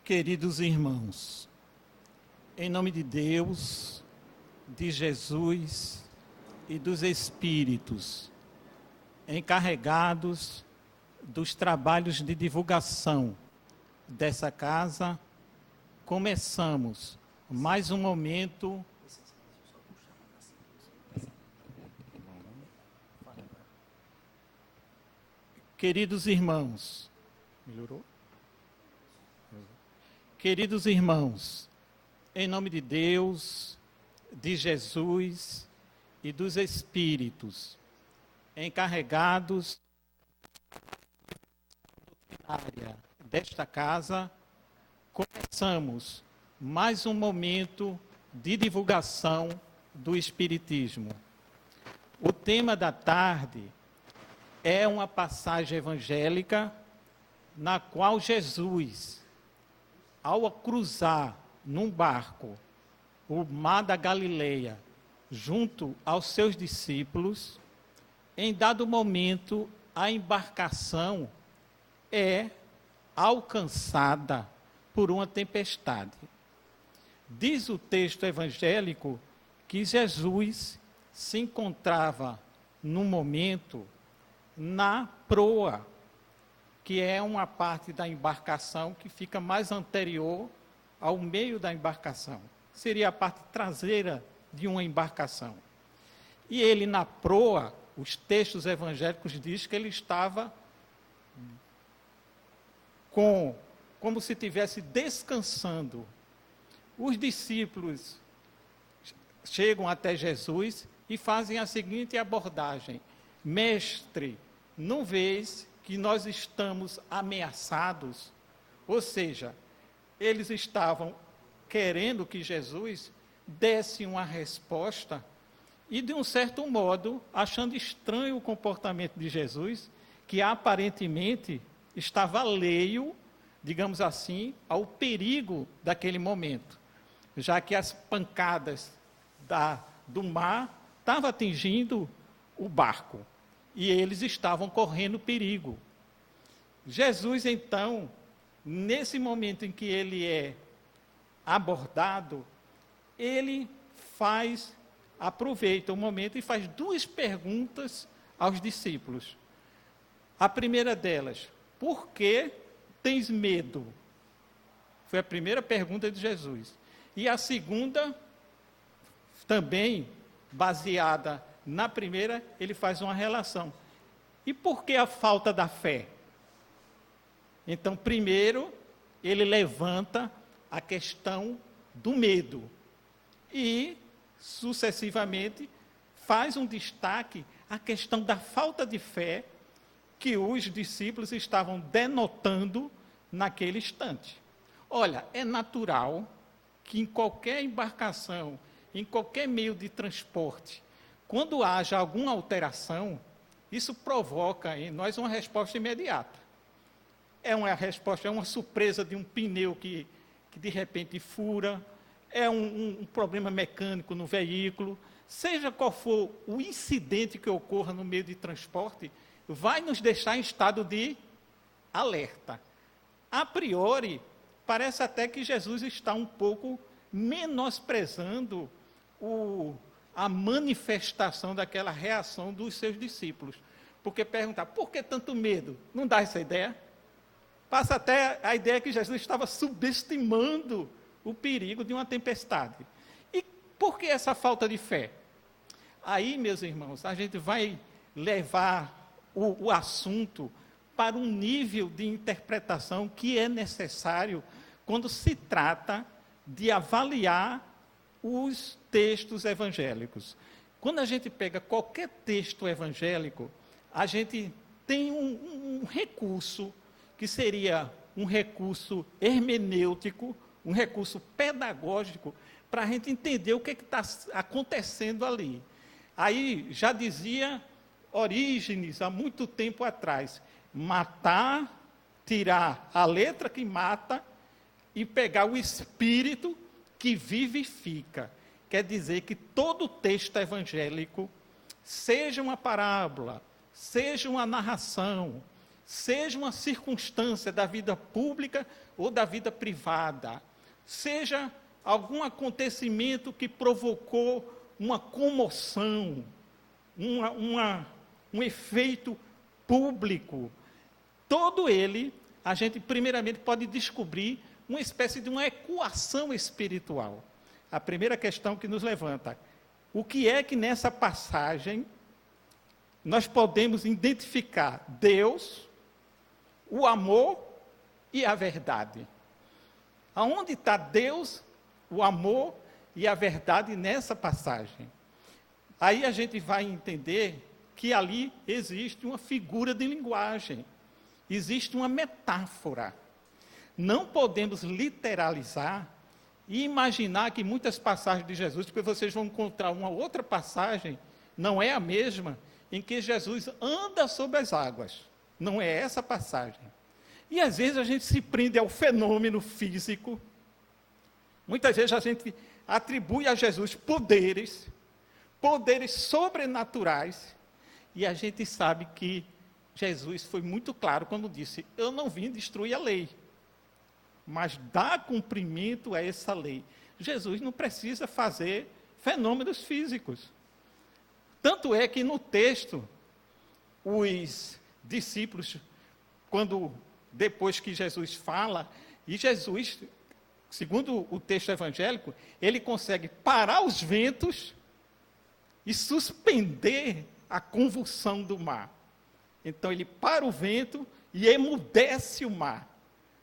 Queridos irmãos, em nome de Deus, de Jesus e dos Espíritos, encarregados dos trabalhos de divulgação dessa casa, começamos mais um momento Queridos irmãos, melhorou? Queridos irmãos, em nome de Deus, de Jesus e dos Espíritos, encarregados da área desta casa, começamos mais um momento de divulgação do Espiritismo. O tema da tarde é uma passagem evangélica na qual Jesus, ao cruzar num barco o mar da Galileia, junto aos seus discípulos, em dado momento a embarcação é alcançada por uma tempestade. Diz o texto evangélico que Jesus se encontrava num momento na proa, que é uma parte da embarcação que fica mais anterior ao meio da embarcação. Seria a parte traseira de uma embarcação. E ele na proa, os textos evangélicos dizem que ele estava como se estivesse descansando. Os discípulos chegam até Jesus e fazem a seguinte abordagem: Mestre, não vês que nós estamos ameaçados? Ou seja, eles estavam querendo que Jesus desse uma resposta e, de um certo modo, achando estranho o comportamento de Jesus, que aparentemente estava alheio, digamos assim, ao perigo daquele momento, já que as pancadas do mar estavam atingindo o barco e eles estavam correndo perigo. Jesus, então, nesse momento em que ele é abordado, ele aproveita o momento e faz duas perguntas aos discípulos. A primeira delas: por que tens medo? Foi a primeira pergunta de Jesus. E a segunda, também baseada na primeira, ele faz uma relação. E por que a falta da fé? Então, primeiro, ele levanta a questão do medo e, sucessivamente, faz um destaque à questão da falta de fé que os discípulos estavam denotando naquele instante. Olha, é natural que em qualquer embarcação, em qualquer meio de transporte, quando haja alguma alteração, isso provoca em nós uma resposta imediata. É uma surpresa de um pneu que de repente fura, é um problema mecânico no veículo, seja qual for o incidente que ocorra no meio de transporte, vai nos deixar em estado de alerta. A priori, parece até que Jesus está um pouco menosprezando a manifestação daquela reação dos seus discípulos. Porque perguntar, por que tanto medo? Não dá essa ideia? Passa até a ideia que Jesus estava subestimando o perigo de uma tempestade. E por que essa falta de fé? Aí, meus irmãos, a gente vai levar o assunto para um nível de interpretação que é necessário quando se trata de avaliar os textos evangélicos. Quando a gente pega qualquer texto evangélico, a gente tem um recurso que seria um recurso hermenêutico, um recurso pedagógico, para a gente entender o que está acontecendo ali. Aí já dizia Orígenes, há muito tempo atrás, matar, tirar a letra que mata e pegar o espírito que vivifica. Quer dizer que todo texto evangélico, seja uma parábola, seja uma narração, seja uma circunstância da vida pública ou da vida privada, seja algum acontecimento que provocou uma comoção, um efeito público, todo ele, a gente primeiramente pode descobrir uma espécie de uma equação espiritual. A primeira questão que nos levanta: o que é que nessa passagem nós podemos identificar Deus, o amor e a verdade? Aonde está Deus, o amor e a verdade nessa passagem? Aí a gente vai entender que ali existe uma figura de linguagem, existe uma metáfora. Não podemos literalizar e imaginar que muitas passagens de Jesus, porque vocês vão encontrar uma outra passagem, não é a mesma, em que Jesus anda sobre as águas. Não é essa passagem. E às vezes a gente se prende ao fenômeno físico. Muitas vezes a gente atribui a Jesus poderes sobrenaturais, e a gente sabe que Jesus foi muito claro quando disse: eu não vim destruir a lei, mas dar cumprimento a essa lei. Jesus não precisa fazer fenômenos físicos. Tanto é que no texto, os discípulos, depois que Jesus fala, e Jesus, segundo o texto evangélico, ele consegue parar os ventos e suspender a convulsão do mar. Então ele para o vento e emudece o mar.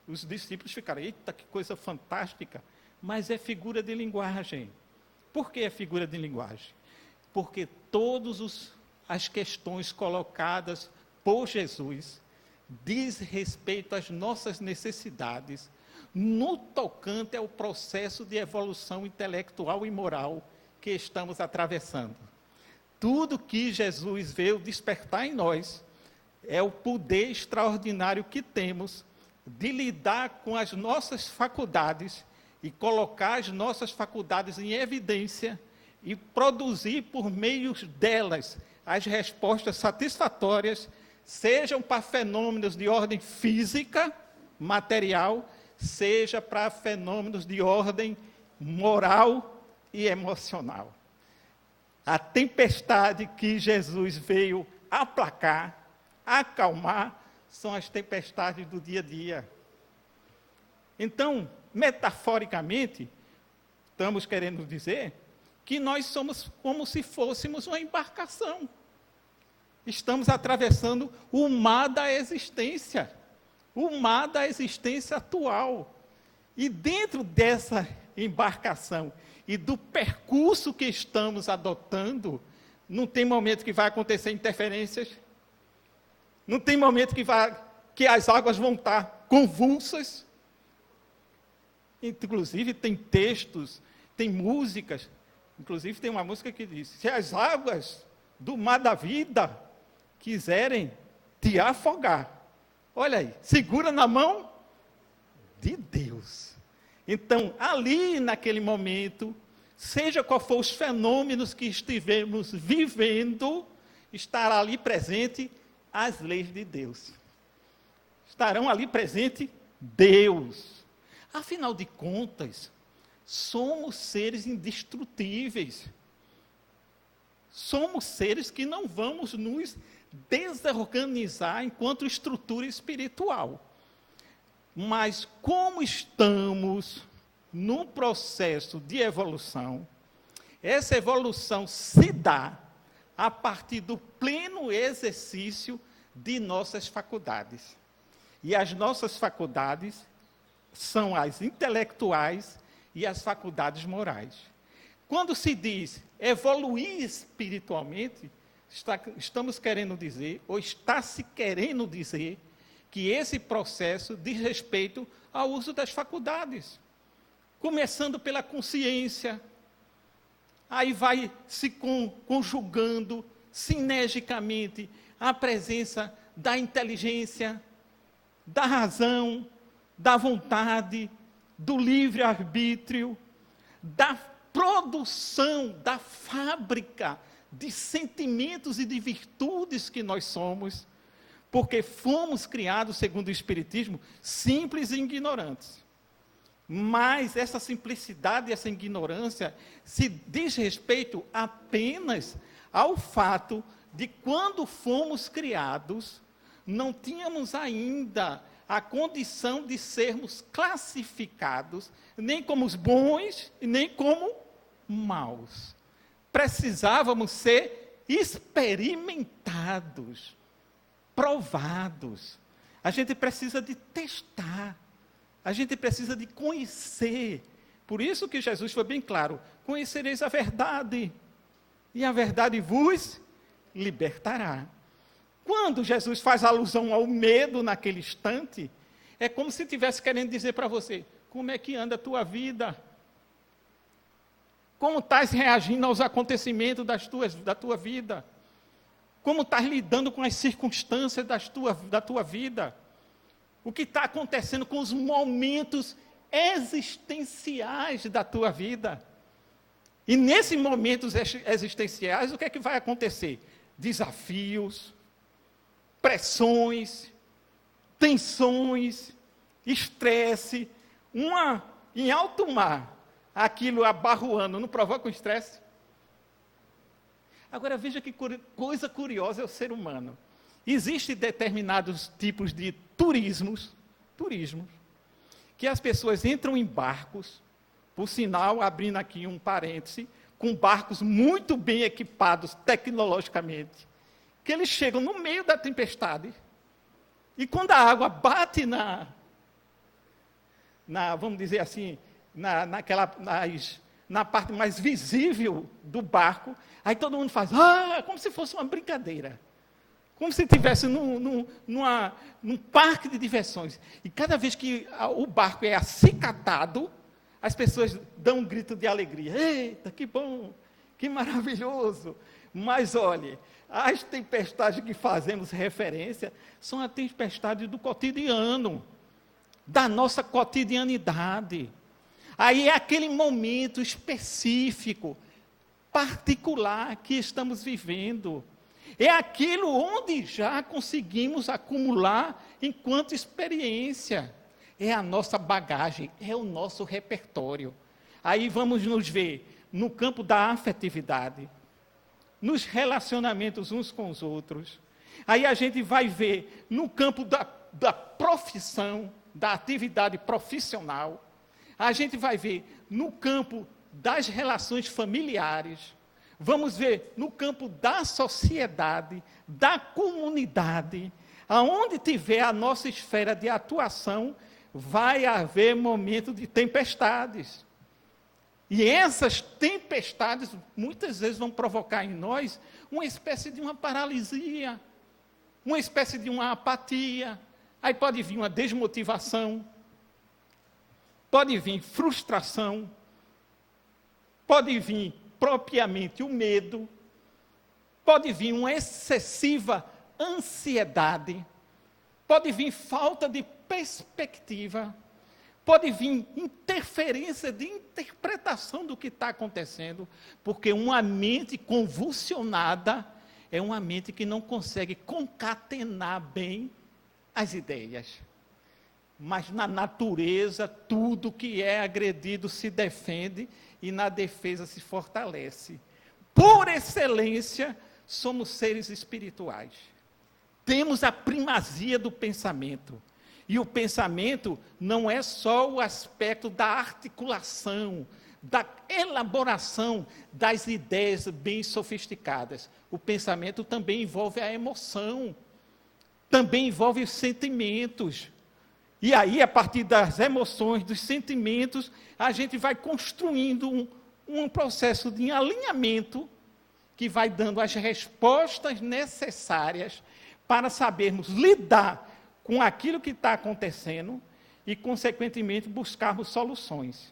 Os discípulos ficaram: eita, que coisa fantástica! Mas é figura de linguagem. Por que é figura de linguagem? Porque todas as questões colocadas por Jesus diz respeito às nossas necessidades no tocante ao processo de evolução intelectual e moral que estamos atravessando. Tudo que Jesus veio despertar em nós é o poder extraordinário que temos de lidar com as nossas faculdades e colocar as nossas faculdades em evidência e produzir por meio delas as respostas satisfatórias, sejam para fenômenos de ordem física, material, seja para fenômenos de ordem moral e emocional. A tempestade que Jesus veio aplacar, acalmar, são as tempestades do dia a dia. Então, metaforicamente, estamos querendo dizer que nós somos como se fôssemos uma embarcação. Estamos atravessando o mar da existência atual. E dentro dessa embarcação e do percurso que estamos adotando, não tem momento que vai acontecer interferências, não tem momento que as águas vão estar convulsas. Inclusive tem textos, tem músicas, inclusive tem uma música que diz: se as águas do mar da vida quiserem te afogar, olha aí, segura na mão de Deus. Então, ali naquele momento, seja qual for os fenômenos que estivermos vivendo, estará ali presente as leis de Deus. Estarão ali presente Deus. Afinal de contas, somos seres indestrutíveis. Somos seres que não vamos nos desorganizar enquanto estrutura espiritual. Mas como estamos num processo de evolução, essa evolução se dá a partir do pleno exercício de nossas faculdades. E as nossas faculdades são as intelectuais e as faculdades morais. Quando se diz evoluir espiritualmente, estamos querendo dizer, ou está se querendo dizer, que esse processo diz respeito ao uso das faculdades. Começando pela consciência, aí vai se conjugando sinergicamente a presença da inteligência, da razão, da vontade, do livre-arbítrio, da produção, da fábrica de sentimentos e de virtudes que nós somos, Porque fomos criados, segundo o Espiritismo, simples e ignorantes. Mas essa simplicidade e essa ignorância se diz respeito apenas ao fato de quando fomos criados, não tínhamos ainda a condição de sermos classificados, nem como os bons e nem como maus. Precisávamos ser experimentados, provados. A gente precisa de testar. A gente precisa de conhecer. Por isso que Jesus foi bem claro: conhecereis a verdade, e a verdade vos libertará. Quando Jesus faz alusão ao medo naquele instante, é como se estivesse querendo dizer para você: como é que anda a tua vida? Como estás reagindo aos acontecimentos da tua vida? Como estás lidando com as circunstâncias da tua vida? O que está acontecendo com os momentos existenciais da tua vida? E nesses momentos existenciais, o que é que vai acontecer? Desafios, pressões, tensões, estresse. Em alto mar, aquilo abarroando, não provoca um estresse? Agora veja que coisa curiosa é o ser humano. Existem determinados tipos de turismos, que as pessoas entram em barcos, por sinal, abrindo aqui um parêntese, com barcos muito bem equipados tecnologicamente, que eles chegam no meio da tempestade, e quando a água bate vamos dizer assim, na parte mais visível do barco, aí todo mundo faz, como se fosse uma brincadeira. Como se estivesse num parque de diversões. E cada vez que o barco é acicatado, as pessoas dão um grito de alegria. Eita, que bom, que maravilhoso. Mas olhe, as tempestades que fazemos referência são as tempestades do cotidiano, da nossa cotidianidade. Aí é aquele momento específico, particular que estamos vivendo. É aquilo onde já conseguimos acumular enquanto experiência. É a nossa bagagem, é o nosso repertório. Aí vamos nos ver no campo da afetividade, nos relacionamentos uns com os outros. Aí a gente vai ver no campo da profissão, da atividade profissional. A gente vai ver no campo das relações familiares. Vamos ver no campo da sociedade, da comunidade. Aonde tiver a nossa esfera de atuação, vai haver momento de tempestades. E essas tempestades, muitas vezes, vão provocar em nós uma espécie de uma paralisia, uma espécie de uma apatia. Aí pode vir uma desmotivação, pode vir frustração, pode vir propriamente o medo, pode vir uma excessiva ansiedade, pode vir falta de perspectiva, pode vir interferência de interpretação do que está acontecendo, porque uma mente convulsionada é uma mente que não consegue concatenar bem as ideias. Mas na natureza, tudo que é agredido se defende e na defesa se fortalece. Por excelência, somos seres espirituais. Temos a primazia do pensamento. E o pensamento não é só o aspecto da articulação, da elaboração das ideias bem sofisticadas. O pensamento também envolve a emoção, também envolve os sentimentos. E aí, a partir das emoções, dos sentimentos, a gente vai construindo um processo de alinhamento que vai dando as respostas necessárias para sabermos lidar com aquilo que está acontecendo e, consequentemente, buscarmos soluções.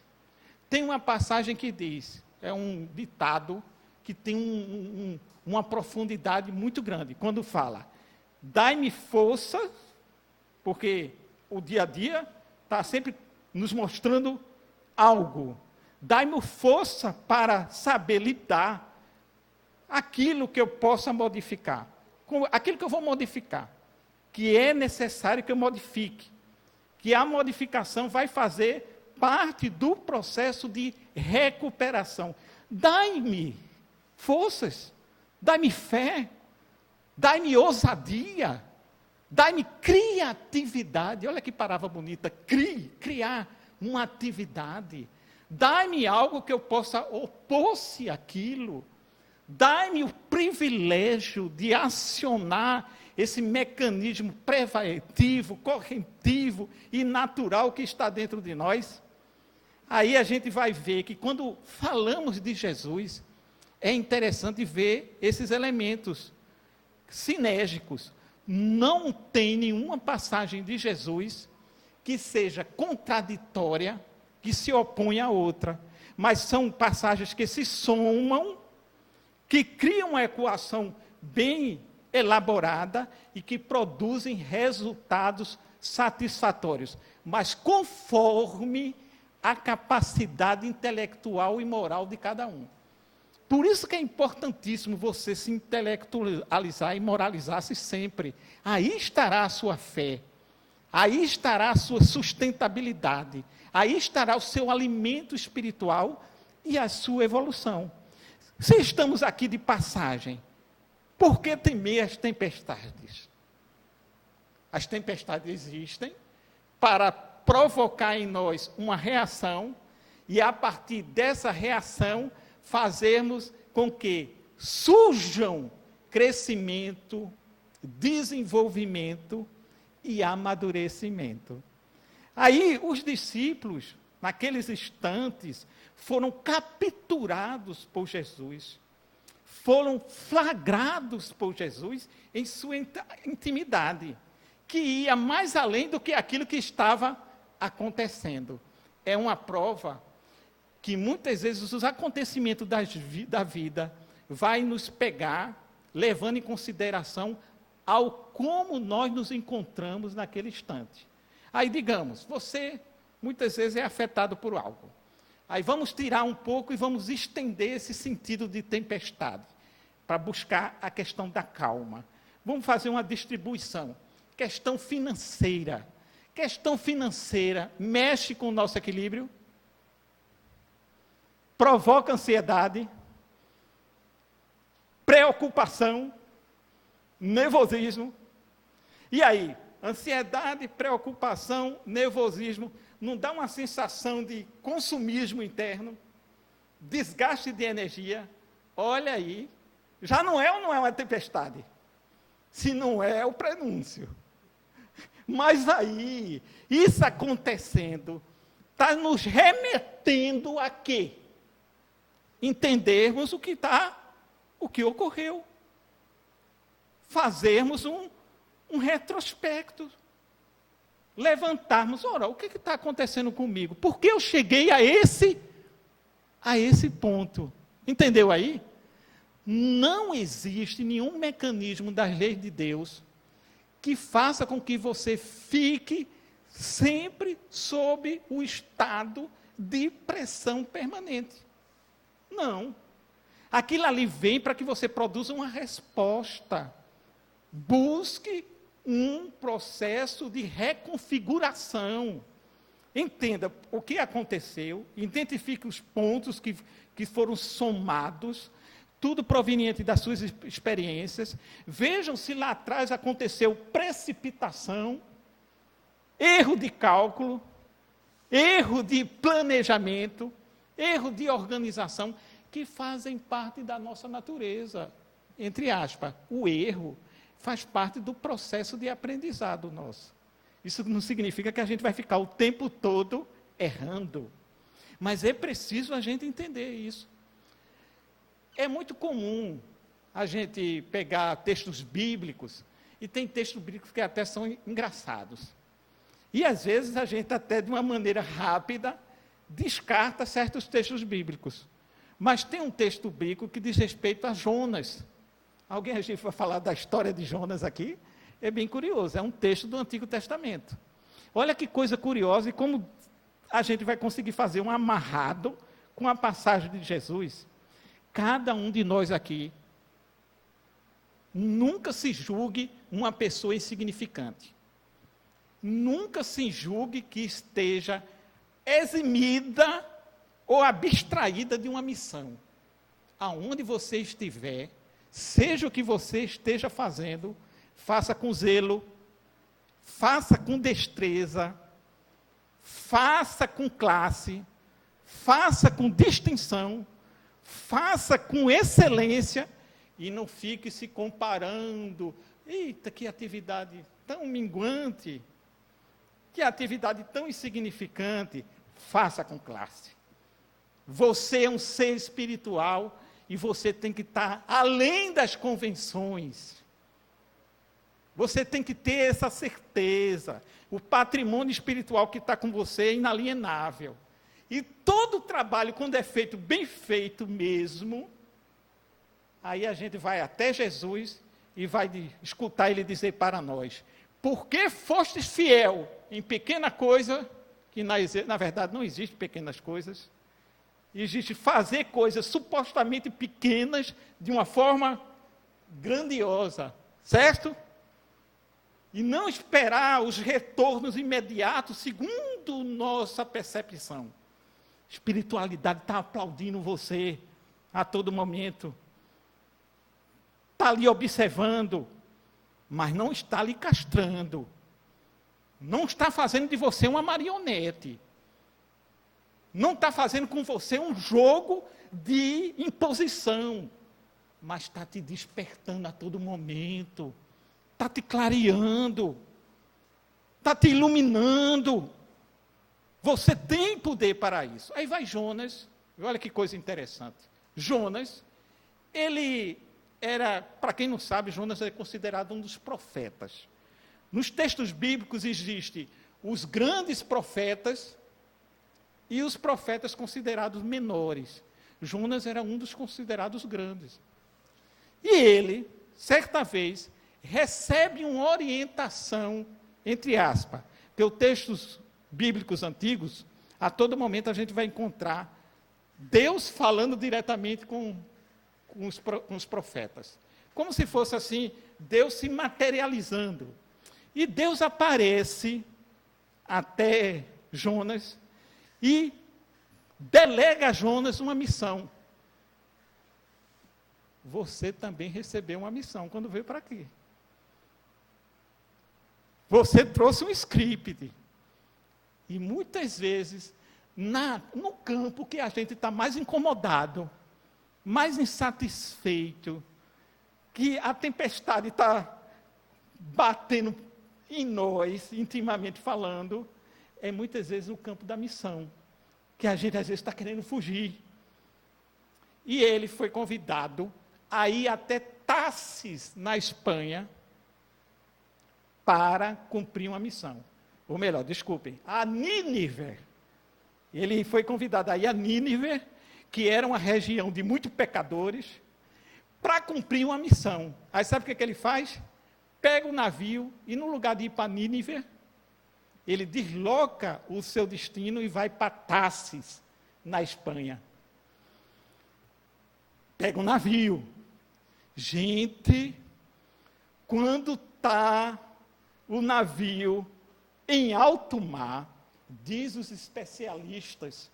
Tem uma passagem que diz, é um ditado que tem uma profundidade muito grande, quando fala: dai-me força, porque o dia a dia está sempre nos mostrando algo. Dai-me força para saber lidar aquilo que eu possa modificar, aquilo que eu vou modificar. que é necessário que eu modifique, que a modificação vai fazer parte do processo de recuperação. Dai-me forças, dai-me fé, dai-me ousadia, dai-me criatividade. Olha que palavra bonita, criar uma atividade. Dai-me algo que eu possa opor-se àquilo. Dai-me o privilégio de acionar esse mecanismo preventivo, corretivo e natural que está dentro de nós. Aí a gente vai ver que quando falamos de Jesus, é interessante ver esses elementos sinérgicos. Não tem nenhuma passagem de Jesus que seja contraditória, que se opõe à outra, mas são passagens que se somam, que criam uma equação bem elaborada e que produzem resultados satisfatórios, mas conforme a capacidade intelectual e moral de cada um. Por isso que é importantíssimo você se intelectualizar e moralizar-se sempre. Aí estará a sua fé, aí estará a sua sustentabilidade, aí estará o seu alimento espiritual e a sua evolução. Se estamos aqui de passagem, por que temer as tempestades? As tempestades existem para provocar em nós uma reação e, a partir dessa reação, fazermos com que surjam crescimento, desenvolvimento e amadurecimento. Aí os discípulos, naqueles instantes, foram capturados por Jesus, foram flagrados por Jesus em sua intimidade, que ia mais além do que aquilo que estava acontecendo. É uma prova que muitas vezes os acontecimentos da vida vai nos pegar, levando em consideração ao como nós nos encontramos naquele instante. Aí, digamos, você muitas vezes é afetado por algo. Aí vamos tirar um pouco e vamos estender esse sentido de tempestade, para buscar a questão da calma. Vamos fazer uma distribuição. Questão financeira. Questão financeira mexe com o nosso equilíbrio, provoca ansiedade, preocupação, nervosismo. E aí, ansiedade, preocupação, nervosismo, não dá uma sensação de consumismo interno, desgaste de energia? Olha aí, já não é ou não é uma tempestade? Se não é, é o prenúncio. Mas aí, isso acontecendo, está nos remetendo a quê? Entendermos o que ocorreu. Fazermos um retrospecto. Levantarmos, ora, o que está acontecendo comigo? Por que eu cheguei a esse ponto? Entendeu aí? Não existe nenhum mecanismo das leis de Deus que faça com que você fique sempre sob o estado de pressão permanente. Não. Aquilo ali vem para que você produza uma resposta. Busque um processo de reconfiguração. Entenda o que aconteceu, identifique os pontos que foram somados, tudo proveniente das suas experiências. Vejam se lá atrás aconteceu precipitação, erro de cálculo, erro de planejamento, erro de organização, que fazem parte da nossa natureza. Entre aspas, o erro faz parte do processo de aprendizado nosso. Isso não significa que a gente vai ficar o tempo todo errando. Mas é preciso a gente entender isso. É muito comum a gente pegar textos bíblicos, e tem textos bíblicos que até são engraçados. E às vezes a gente até de uma maneira rápida descarta certos textos bíblicos. Mas tem um texto bíblico que diz respeito a Jonas. Alguém a gente vai falar da história de Jonas aqui? É bem curioso, é um texto do Antigo Testamento. Olha que coisa curiosa e como a gente vai conseguir fazer um amarrado com a passagem de Jesus. Cada um de nós aqui Nunca se julgue uma pessoa insignificante. Nunca se julgue que esteja eximida ou abstraída de uma missão. Aonde você estiver, seja o que você esteja fazendo, faça com zelo, faça com destreza, faça com classe, faça com distinção, faça com excelência e não fique se comparando. Eita, que atividade tão minguante, que atividade tão insignificante. Faça com classe. Você é um ser espiritual e você tem que estar além das convenções. Você tem que ter essa certeza. O patrimônio espiritual que está com você é inalienável. E todo o trabalho, quando é feito, bem feito mesmo, aí a gente vai até Jesus e vai escutar ele dizer para nós: por que fostes fiel em pequena coisa, que na verdade não existe pequenas coisas, existe fazer coisas supostamente pequenas de uma forma grandiosa, certo? E não esperar os retornos imediatos segundo nossa percepção. Espiritualidade está aplaudindo você a todo momento. Está ali observando, mas não está lhe castrando. Não está fazendo de você uma marionete. Não está fazendo com você um jogo de imposição. Mas está te despertando a todo momento. Está te clareando. Está te iluminando. Você tem poder para isso. Aí vai Jonas, olha que coisa interessante. Jonas, ele era, para quem não sabe, Jonas é considerado um dos profetas. Nos textos bíblicos existem os grandes profetas e os profetas considerados menores. Jonas era um dos considerados grandes. E ele, certa vez, recebe uma orientação, entre aspas, porque os textos bíblicos antigos, a todo momento a gente vai encontrar Deus falando diretamente com os profetas. Como se fosse assim, Deus se materializando. E Deus aparece até Jonas e delega a Jonas uma missão. Você também recebeu uma missão quando veio para aqui. Você trouxe um script. E muitas vezes, no campo que a gente está mais incomodado, mais insatisfeito, que a tempestade está batendo em nós, intimamente falando, é muitas vezes o campo da missão, que a gente às vezes está querendo fugir. E ele foi convidado a ir até Tarsis, na Espanha, para cumprir uma missão. Ou melhor, desculpem, a Nínive. Ele foi convidado a ir a Nínive, que era uma região de muitos pecadores, para cumprir uma missão. Aí sabe o que ele faz? Pega o navio e, no lugar de ir para Nínive, ele desloca o seu destino e vai para Tarsis, na Espanha. Pega o navio. Gente, quando está o navio em alto mar, diz os especialistas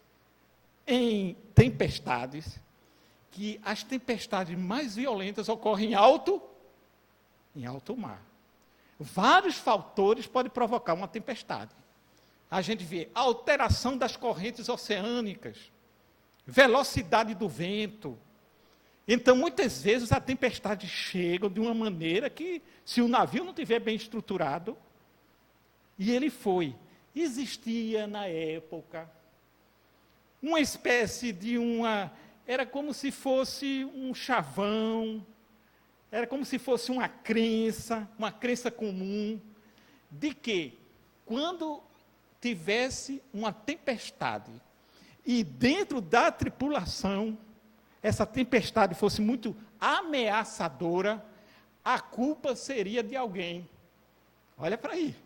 em tempestades, que as tempestades mais violentas ocorrem em alto mar. Vários fatores podem provocar uma tempestade. A gente vê alteração das correntes oceânicas, velocidade do vento. Então, muitas vezes, a tempestade chega de uma maneira que, se o navio não estiver bem estruturado, e ele foi. Existia, na época, uma espécie de era como se fosse um chavão, era como se fosse uma crença comum, de que, quando tivesse uma tempestade, e dentro da tripulação, essa tempestade fosse muito ameaçadora, a culpa seria de alguém. Olha para aí.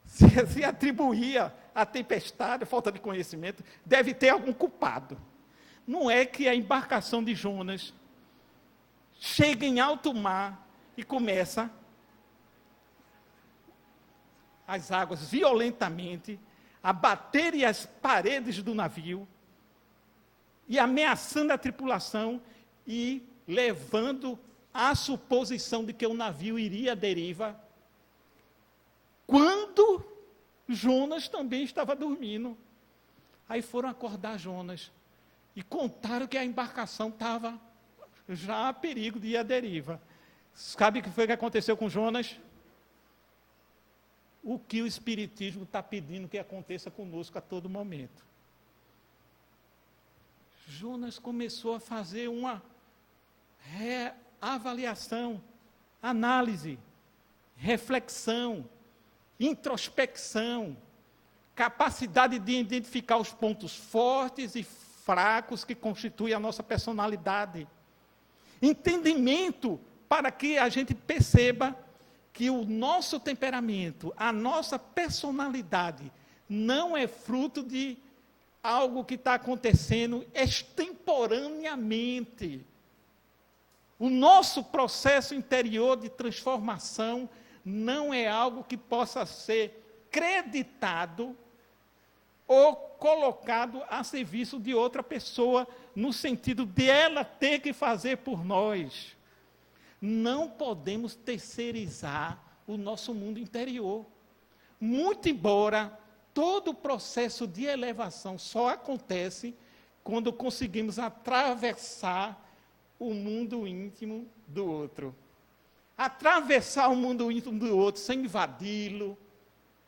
Se atribuía à tempestade, a falta de conhecimento, deve ter algum culpado. Não é que a embarcação de Jonas chega em alto mar e começa as águas violentamente a baterem as paredes do navio e ameaçando a tripulação e levando à suposição de que o navio iria à deriva, quando Jonas também estava dormindo. Aí foram acordar Jonas e contaram que a embarcação estava já a perigo de ir à deriva. Sabe o que foi que aconteceu com Jonas? O que o Espiritismo está pedindo que aconteça conosco a todo momento. Jonas começou a fazer uma reavaliação, análise, reflexão, introspecção, capacidade de identificar os pontos fortes e fracos que constituem a nossa personalidade. Entendimento para que a gente perceba que o nosso temperamento, a nossa personalidade, não é fruto de algo que está acontecendo extemporaneamente. O nosso processo interior de transformação não é algo que possa ser creditado ou colocado a serviço de outra pessoa, no sentido de ela ter que fazer por nós. Não podemos terceirizar o nosso mundo interior. Muito embora todo o processo de elevação só acontece quando conseguimos atravessar o mundo íntimo do outro. Atravessar o mundo íntimo do outro sem invadi-lo,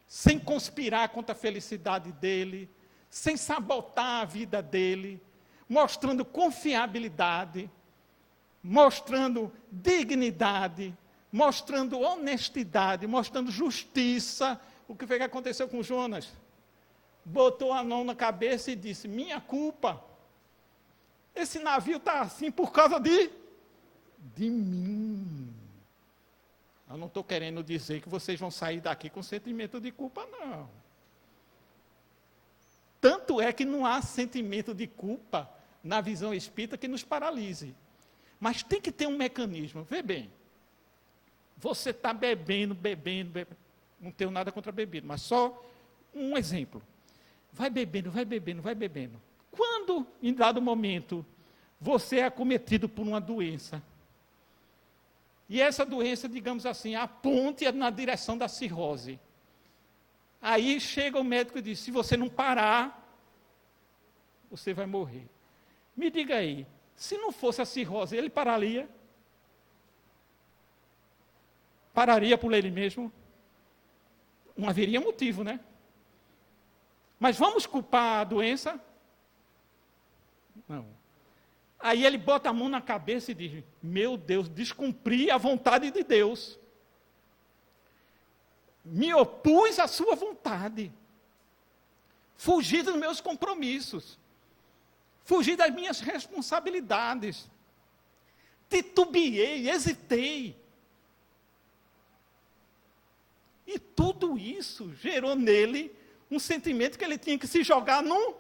sem conspirar contra a felicidade dele, sem sabotar a vida dele, mostrando confiabilidade, mostrando dignidade, mostrando honestidade, mostrando justiça. O que foi que aconteceu com Jonas? Botou a mão na cabeça e disse: minha culpa. Esse navio está assim por causa de mim. Eu não estou querendo dizer que vocês vão sair daqui com sentimento de culpa, não. Tanto é que não há sentimento de culpa na visão espírita que nos paralise. Mas tem que ter um mecanismo. Vê bem, você está bebendo. Não tenho nada contra bebida, mas só um exemplo. Vai bebendo. Quando, em dado momento, você é acometido por uma doença, e essa doença, digamos assim, aponta na direção da cirrose. Aí chega o médico e diz: se você não parar, você vai morrer. Me diga aí, se não fosse a cirrose, ele pararia? Pararia por ele mesmo? Não haveria motivo, né? Mas vamos culpar a doença? Não. Aí ele bota a mão na cabeça e diz: meu Deus, descumpri a vontade de Deus. Me opus à sua vontade. Fugi dos meus compromissos. Fugi das minhas responsabilidades. Titubeei, hesitei. E tudo isso gerou nele um sentimento que ele tinha que se jogar no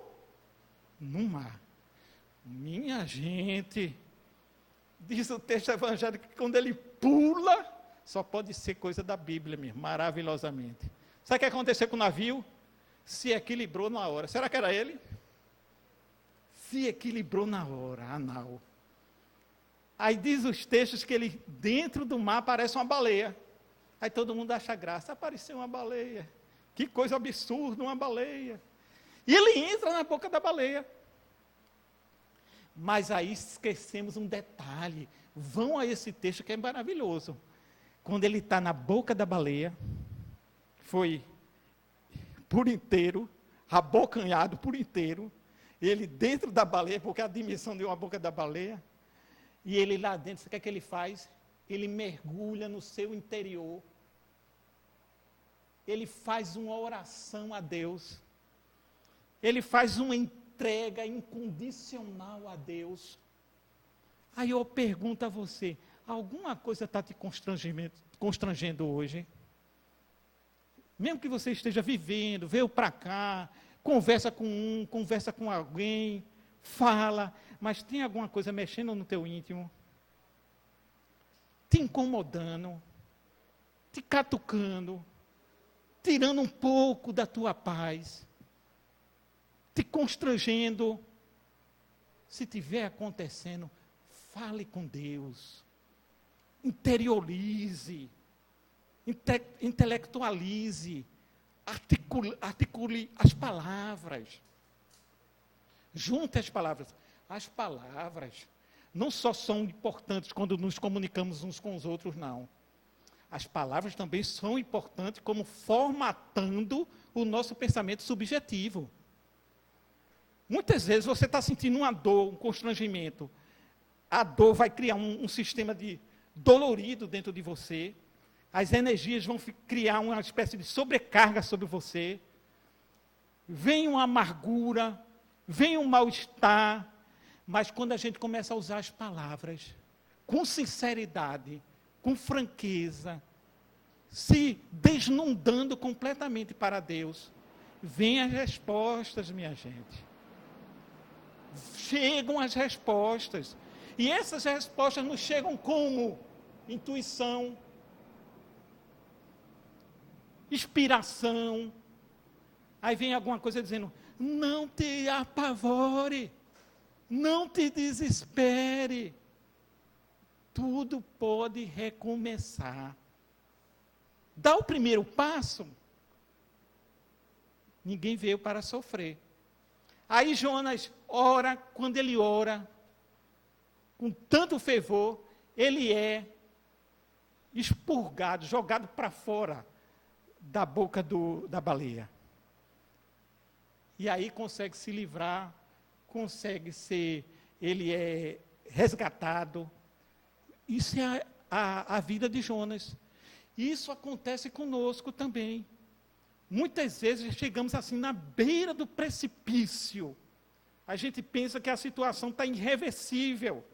mar. Minha gente, diz o texto evangélico que quando ele pula, só pode ser coisa da Bíblia mesmo, maravilhosamente. Sabe o que aconteceu com o navio? Se equilibrou na hora. Será que era ele? Se equilibrou na hora, a nau. Aí diz os textos que ele, dentro do mar, parece uma baleia. Aí todo mundo acha graça. Apareceu uma baleia. Que coisa absurda, uma baleia. E ele entra na boca da baleia. Mas aí esquecemos um detalhe. Vão a esse texto que é maravilhoso. Quando ele está na boca da baleia, foi por inteiro, abocanhado por inteiro, ele dentro da baleia, porque a dimensão de uma boca da baleia, e ele lá dentro, sabe o que ele faz? Ele mergulha no seu interior, ele faz uma oração a Deus, ele faz uma entrega incondicional a Deus. Aí eu pergunto a você, alguma coisa está te constrangendo hoje? Mesmo que você esteja vivendo, veio para cá, conversa com um, conversa com alguém, fala, mas tem alguma coisa mexendo no teu íntimo? te incomodando, te catucando, tirando um pouco da tua paz, te constrangendo. Se tiver acontecendo, fale com Deus, interiorize, intelectualize, articule as palavras, junte as palavras. As palavras não só são importantes quando nos comunicamos uns com os outros, não. As palavras também são importantes como formatando o nosso pensamento subjetivo. Muitas vezes você está sentindo uma dor, um constrangimento. A dor vai criar um sistema de dolorido dentro de você. As energias vão criar uma espécie de sobrecarga sobre você. Vem uma amargura, vem um mal-estar. Mas quando a gente começa a usar as palavras com sinceridade, com franqueza, se desnudando completamente para Deus, vêm as respostas, minha gente. Chegam as respostas. E essas respostas nos chegam como? Intuição, inspiração. Aí vem alguma coisa dizendo, não te apavore, não te desespere. Tudo pode recomeçar. Dá o primeiro passo. Ninguém veio para sofrer. Aí Jonas ora, quando ele ora, com tanto fervor, ele é expurgado, jogado para fora da boca da baleia. E aí consegue se livrar, ele é resgatado. Isso é a vida de Jonas. Isso acontece conosco também. Muitas vezes chegamos assim na beira do precipício. A gente pensa que a situação está irreversível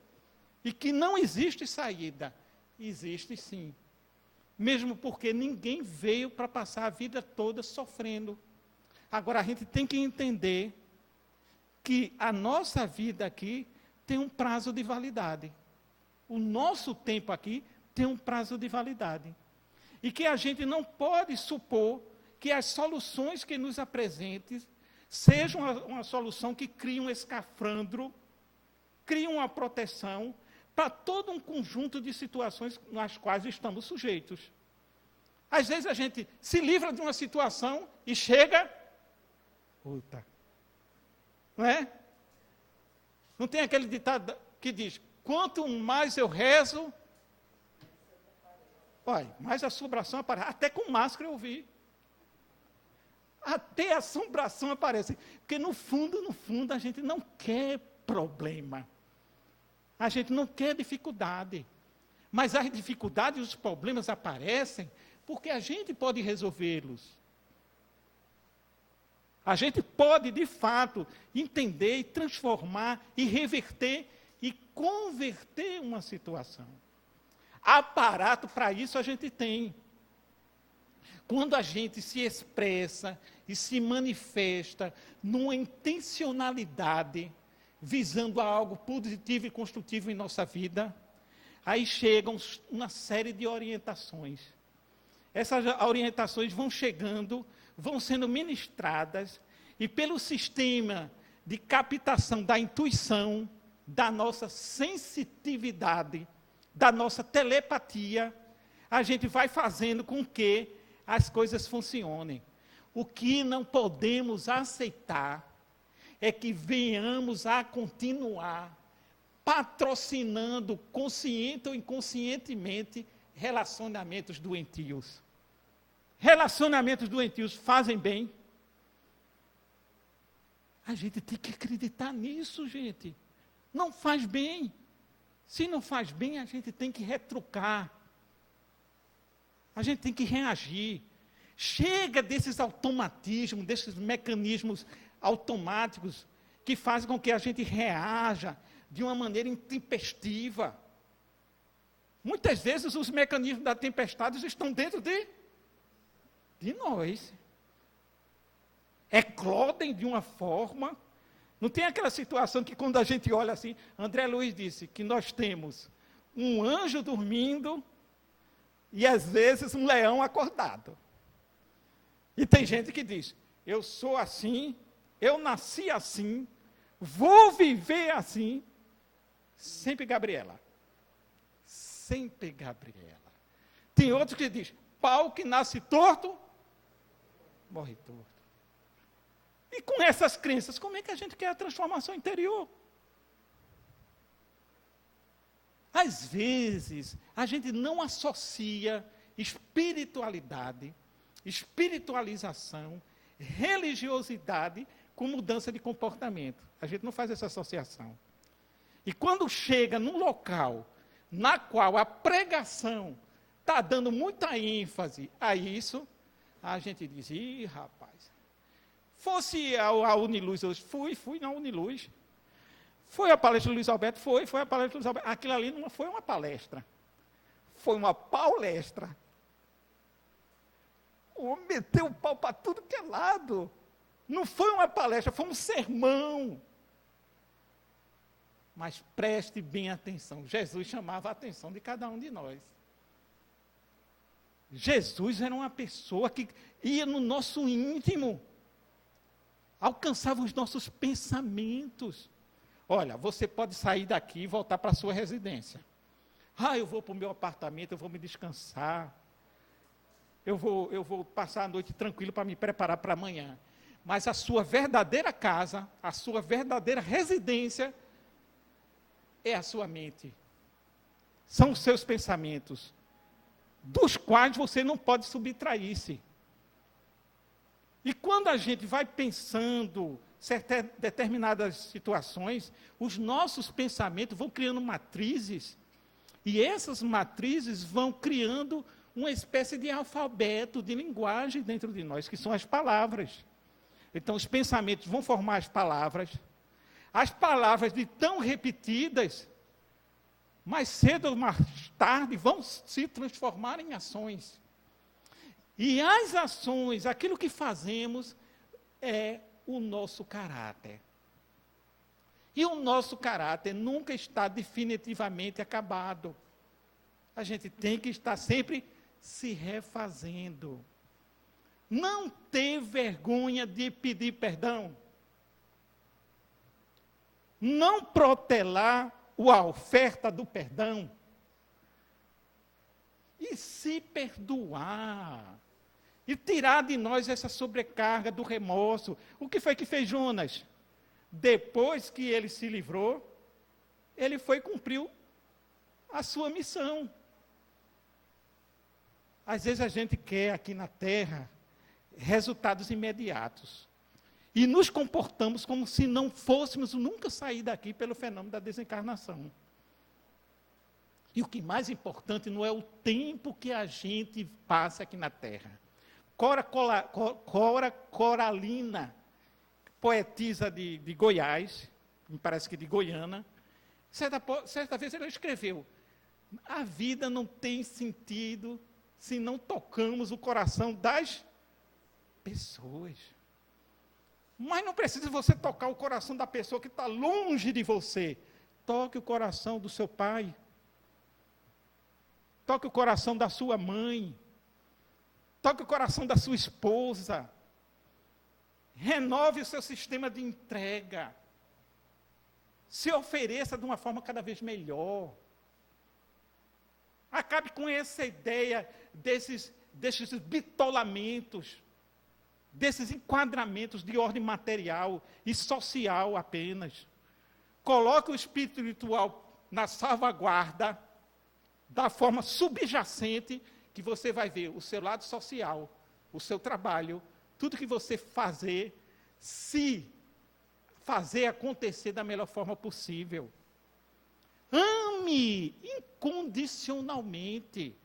e que não existe saída. Existe sim. Mesmo porque ninguém veio para passar a vida toda sofrendo. Agora a gente tem que entender que a nossa vida aqui tem um prazo de validade. O nosso tempo aqui tem um prazo de validade. E que a gente não pode supor que as soluções que nos apresentem sejam uma solução que crie um escafandro, crie uma proteção para todo um conjunto de situações nas quais estamos sujeitos. Às vezes a gente se livra de uma situação e chega... Puta. Não é? Não tem aquele ditado que diz, quanto mais eu rezo, olha, mais assombração aparece. Até com máscara eu vi. Até a assombração aparece. Porque no fundo, a gente não quer problema. A gente não quer dificuldade. Mas as dificuldades e os problemas aparecem porque a gente pode resolvê-los. A gente pode, de fato, entender e transformar e reverter e converter uma situação. Aparato para isso a gente tem. Quando a gente se expressa e se manifesta numa intencionalidade, visando a algo positivo e construtivo em nossa vida, aí chegam uma série de orientações. Essas orientações vão chegando, vão sendo ministradas, e pelo sistema de captação da intuição, da nossa sensitividade, da nossa telepatia, a gente vai fazendo com que as coisas funcionem. O que não podemos aceitar é que venhamos a continuar patrocinando, consciente ou inconscientemente, relacionamentos doentios. Relacionamentos doentios fazem bem. A gente tem que acreditar nisso, gente. Não faz bem. Se não faz bem, a gente tem que retrucar. A gente tem que reagir. Chega desses automatismos, desses mecanismos automáticos que fazem com que a gente reaja de uma maneira intempestiva. Muitas vezes os mecanismos da tempestade estão dentro de nós. Eclodem de uma forma. Não tem aquela situação que quando a gente olha assim, André Luiz disse que nós temos um anjo dormindo e, às vezes, um leão acordado. E tem gente que diz, eu sou assim, eu nasci assim, vou viver assim. Sempre Gabriela. Sempre Gabriela. Tem outros que diz, pau que nasce torto, morre torto. E com essas crenças, como é que a gente quer a transformação interior? Às vezes, a gente não associa espiritualidade, espiritualização, religiosidade com mudança de comportamento. A gente não faz essa associação. E quando chega num local na qual a pregação está dando muita ênfase a isso, a gente diz, ih, rapaz, fosse a Uniluz hoje, fui na Uniluz. Foi a palestra do Luiz Alberto? Foi a palestra do Luiz Alberto. Aquilo ali não foi uma palestra, foi uma palestra. O homem meteu o pau para tudo que é lado. Não foi uma palestra, foi um sermão. Mas preste bem atenção, Jesus chamava a atenção de cada um de nós. Jesus era uma pessoa que ia no nosso íntimo, alcançava os nossos pensamentos. Olha, você pode sair daqui e voltar para a sua residência. Eu vou para o meu apartamento, eu vou me descansar. Eu vou passar a noite tranquilo para me preparar para amanhã. Mas a sua verdadeira casa, a sua verdadeira residência, é a sua mente. São os seus pensamentos, dos quais você não pode subtrair-se. E quando a gente vai pensando certas determinadas situações, os nossos pensamentos vão criando matrizes, e essas matrizes vão criando uma espécie de alfabeto, de linguagem dentro de nós, que são as palavras. Então, os pensamentos vão formar as palavras de tão repetidas, mais cedo ou mais tarde, vão se transformar em ações. E as ações, aquilo que fazemos, é o nosso caráter. E o nosso caráter nunca está definitivamente acabado. A gente tem que estar sempre se refazendo. Não ter vergonha de pedir perdão. Não protelar a oferta do perdão. E se perdoar. E tirar de nós essa sobrecarga do remorso. O que foi que fez Jonas? Depois que ele se livrou, ele foi e cumpriu a sua missão. Às vezes a gente quer aqui na Terra resultados imediatos. E nos comportamos como se não fôssemos nunca sair daqui pelo fenômeno da desencarnação. E o que mais importante não é o tempo que a gente passa aqui na Terra. Cora Coralina, poetisa de Goiás, me parece que de Goiânia, certa vez ela escreveu, a vida não tem sentido se não tocamos o coração das pessoas. Mas não precisa você tocar o coração da pessoa que está longe de você. Toque o coração do seu pai. Toque o coração da sua mãe. Toque o coração da sua esposa. Renove o seu sistema de entrega. Se ofereça de uma forma cada vez melhor. Acabe com essa ideia desses bitolamentos, desses enquadramentos de ordem material e social apenas. Coloque o espiritual na salvaguarda, da forma subjacente, que você vai ver o seu lado social, o seu trabalho, tudo que você fazer, se fazer acontecer da melhor forma possível. Ame incondicionalmente.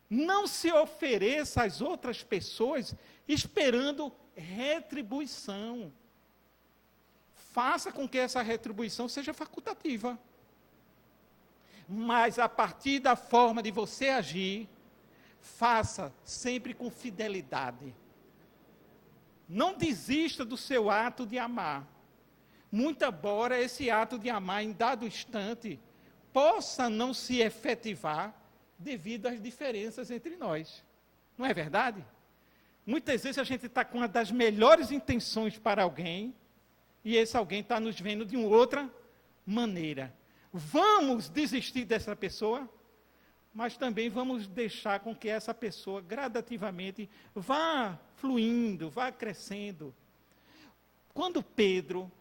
Não se ofereça às outras pessoas esperando retribuição. Faça com que essa retribuição seja facultativa. Mas a partir da forma de você agir, faça sempre com fidelidade. Não desista do seu ato de amar. Muito embora esse ato de amar, em dado instante, possa não se efetivar devido às diferenças entre nós. Não é verdade? Muitas vezes a gente está com uma das melhores intenções para alguém, e esse alguém está nos vendo de uma outra maneira. Vamos desistir dessa pessoa, mas também vamos deixar com que essa pessoa gradativamente vá fluindo, vá crescendo. Quando Pedro,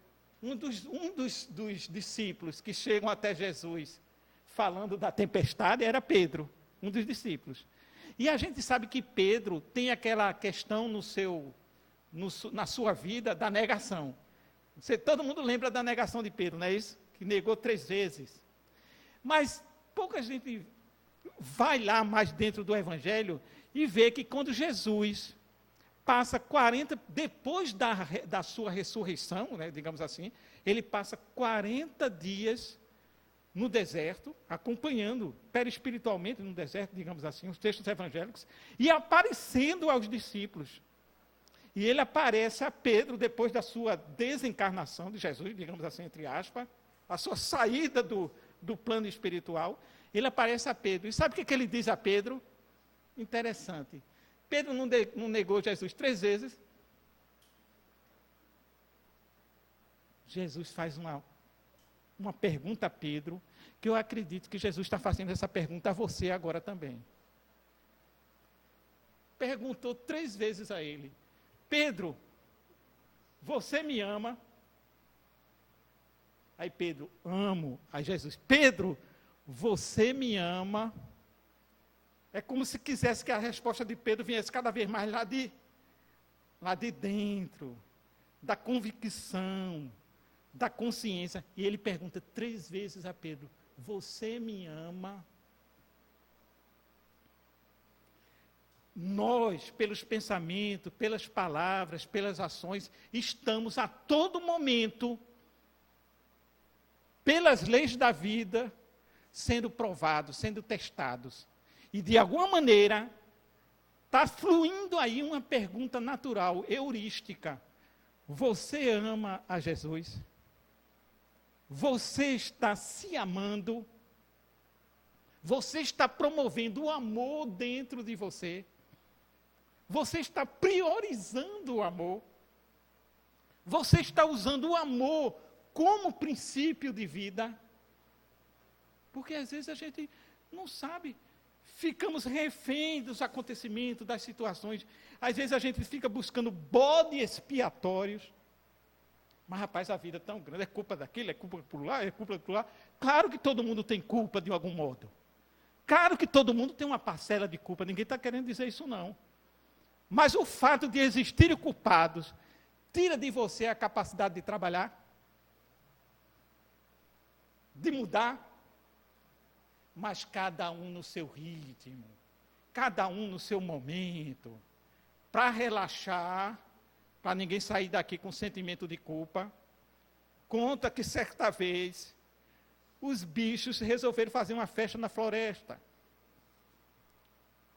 um dos discípulos que chegam até Jesus, falando da tempestade, era Pedro, um dos discípulos. E a gente sabe que Pedro tem aquela questão na sua vida da negação. Todo mundo lembra da negação de Pedro, não é isso? Que negou 3 vezes. Mas pouca gente vai lá mais dentro do Evangelho e vê que quando Jesus passa 40, depois da sua ressurreição, né, digamos assim, ele passa 40 dias no deserto, acompanhando perispiritualmente no deserto, digamos assim, os textos evangélicos, e aparecendo aos discípulos. E ele aparece a Pedro depois da sua desencarnação de Jesus, digamos assim, entre aspas, a sua saída do plano espiritual, ele aparece a Pedro. E sabe o que ele diz a Pedro? Interessante. Pedro não negou Jesus 3 vezes. Jesus faz uma pergunta a Pedro, que eu acredito que Jesus está fazendo essa pergunta a você agora também. Perguntou 3 vezes a ele: Pedro, você me ama? Aí Pedro: amo. Aí Jesus: Pedro, você me ama? É como se quisesse que a resposta de Pedro viesse cada vez mais lá de dentro, da convicção, da consciência. E ele pergunta 3 vezes a Pedro: você me ama? Nós, pelos pensamentos, pelas palavras, pelas ações, estamos a todo momento, pelas leis da vida, sendo provados, sendo testados. E de alguma maneira, está fluindo aí uma pergunta natural, heurística. Você ama a Jesus? Você está se amando? Você está promovendo o amor dentro de você? Você está priorizando o amor? Você está usando o amor como princípio de vida? Porque às vezes a gente não sabe. Ficamos reféns dos acontecimentos, das situações. Às vezes a gente fica buscando bodes expiatórios. Mas, rapaz, a vida é tão grande, é culpa daquilo, é culpa por lá, é culpa por lá. Claro que todo mundo tem culpa de algum modo. Claro que todo mundo tem uma parcela de culpa, ninguém está querendo dizer isso não. Mas o fato de existirem culpados, tira de você a capacidade de trabalhar, de mudar, mas cada um no seu ritmo, cada um no seu momento, para relaxar, para ninguém sair daqui com sentimento de culpa. Conta que certa vez os bichos resolveram fazer uma festa na floresta.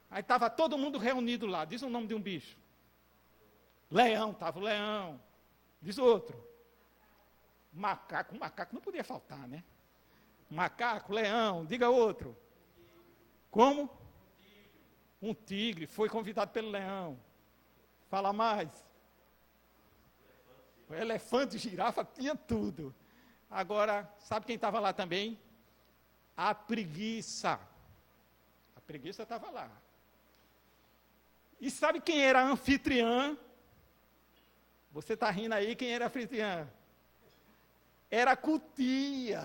Aí estava todo mundo reunido lá. Diz o nome de um bicho. Leão, estava o leão. Diz outro. Macaco não podia faltar, né? Macaco, leão, diga outro. Como? Um tigre, foi convidado pelo leão. Fala mais. O elefante, girafa, tinha tudo. Agora, sabe quem estava lá também? A preguiça. A preguiça estava lá. E sabe quem era a anfitriã? Você está rindo aí, quem era a anfitriã? Era a cutia.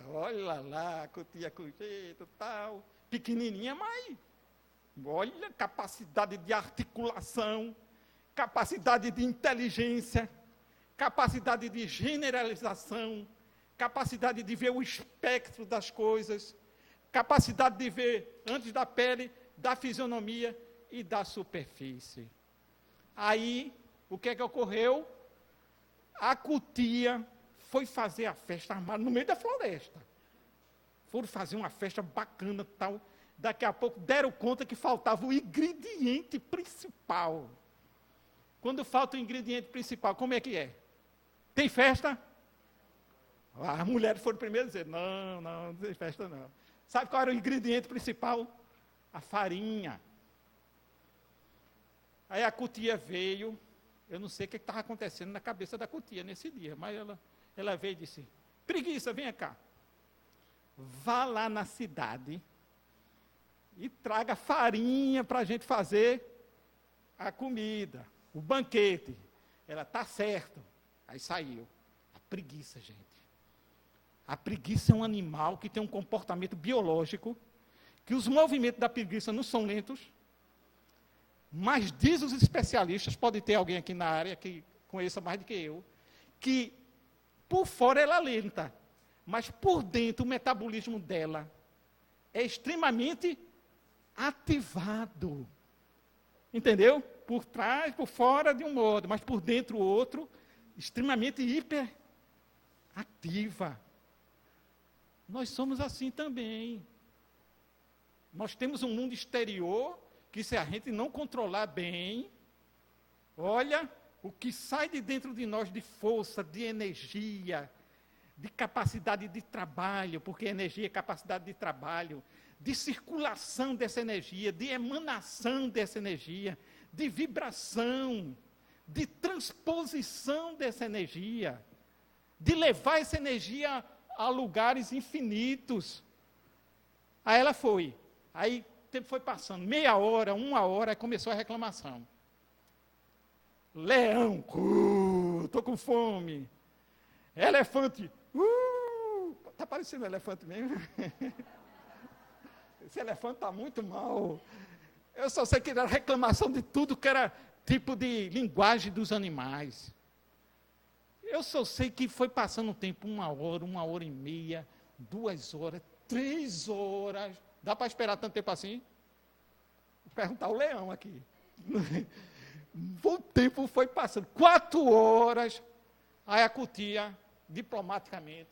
Olha lá, cutia com jeito, tal. Pequenininha, mas olha, capacidade de articulação, capacidade de inteligência, capacidade de generalização, capacidade de ver o espectro das coisas, capacidade de ver antes da pele, da fisionomia e da superfície. Aí, o que é que ocorreu? A cutia foi fazer a festa armada no meio da floresta. Foram fazer uma festa bacana, tal. Daqui a pouco deram conta que faltava o ingrediente principal. Quando falta o ingrediente principal, como é que é? Tem festa? As mulheres foram primeiro dizer, não tem festa não. Sabe qual era o ingrediente principal? A farinha. Aí a cutia veio, eu não sei o que estava acontecendo na cabeça da cutia nesse dia, mas ela veio e disse, preguiça, vem cá. Vá lá na cidade e traga farinha para a gente fazer a comida, o banquete. Ela, tá certo. Aí saiu. A preguiça, gente. A preguiça é um animal que tem um comportamento biológico, que os movimentos da preguiça não são lentos, mas diz os especialistas, pode ter alguém aqui na área que conheça mais do que eu, que por fora ela é lenta, mas por dentro o metabolismo dela é extremamente ativado. Entendeu? Por trás, por fora de um modo, mas por dentro o outro, extremamente hiperativa. Nós somos assim também. Nós temos um mundo exterior que, se a gente não controlar bem, olha, o que sai de dentro de nós de força, de energia, de capacidade de trabalho, porque energia é capacidade de trabalho, de circulação dessa energia, de emanação dessa energia, de vibração, de transposição dessa energia, de levar essa energia a lugares infinitos. Aí ela foi. Aí o tempo foi passando, meia hora, 1 hora, aí começou a reclamação. Leão, estou com fome. Elefante, está parecendo um elefante mesmo. Esse elefante está muito mal. Eu só sei que era reclamação de tudo que era tipo de linguagem dos animais. Eu só sei que foi passando o tempo, 1 hora e meia, 2 horas, 3 horas. Dá para esperar tanto tempo assim? Vou perguntar ao leão aqui. O tempo foi passando, 4 horas. Aí a cutia, diplomaticamente,